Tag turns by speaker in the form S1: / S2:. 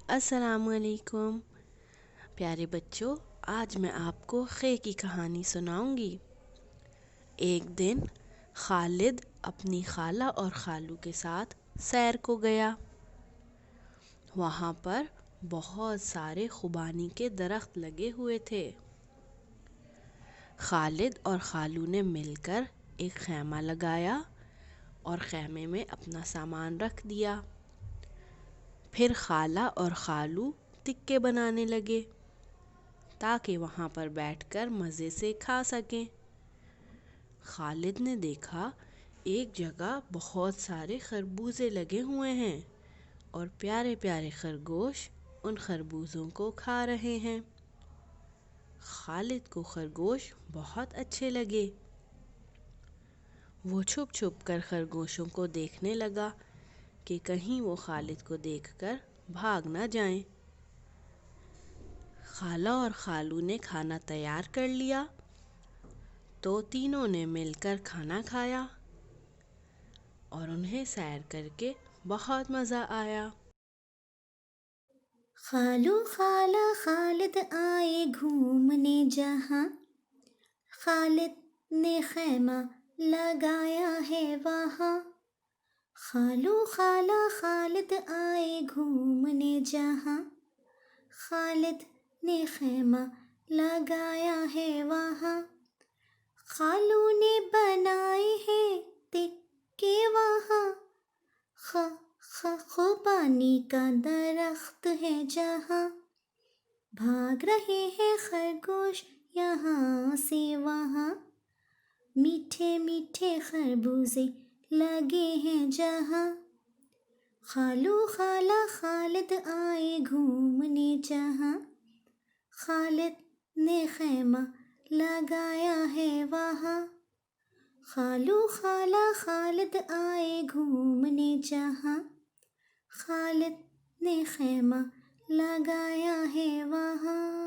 S1: السلام علیکم پیارے بچوں، آج میں آپ کو خے کی کہانی سناؤں گی۔ ایک دن خالد اپنی خالہ اور خالو کے ساتھ سیر کو گیا۔ وہاں پر بہت سارے خوبانی کے درخت لگے ہوئے تھے۔ خالد اور خالو نے مل کر ایک خیمہ لگایا اور خیمے میں اپنا سامان رکھ دیا۔ پھر خالہ اور خالو تکے بنانے لگے تاکہ وہاں پر بیٹھ کر مزے سے کھا سکیں۔ خالد نے دیکھا ایک جگہ بہت سارے خربوزے لگے ہوئے ہیں اور پیارے پیارے خرگوش ان خربوزوں کو کھا رہے ہیں۔ خالد کو خرگوش بہت اچھے لگے۔ وہ چھپ چھپ کر خرگوشوں کو دیکھنے لگا کہ کہیں وہ خالد کو دیکھ کر بھاگ نہ جائیں۔ خالہ اور خالو نے کھانا تیار کر لیا تو تینوں نے مل کر کھانا کھایا اور انہیں سیر کر کے بہت مزہ آیا۔
S2: خالو خالہ خالد آئے گھومنے جہاں، خالد نے خیمہ لگایا ہے وہاں۔ خالو خالہ خالد آئے گھومنے جہاں، خالد نے خیمہ لگایا ہے وہاں۔ خالو نے بنائے ہیں تکے وہاں، خوبانی کا درخت ہے جہاں۔ بھاگ رہے ہیں خرگوش یہاں سے وہاں، میٹھے میٹھے خربوزے لگے ہیں جہاں۔ خالو خالہ خالد آئے گھومنے جہاں، خالد نے خیمہ لگایا ہے وہاں۔ خالو خالہ خالد آئے گھومنے جہاں، خالد نے خیمہ لگایا ہے وہاں۔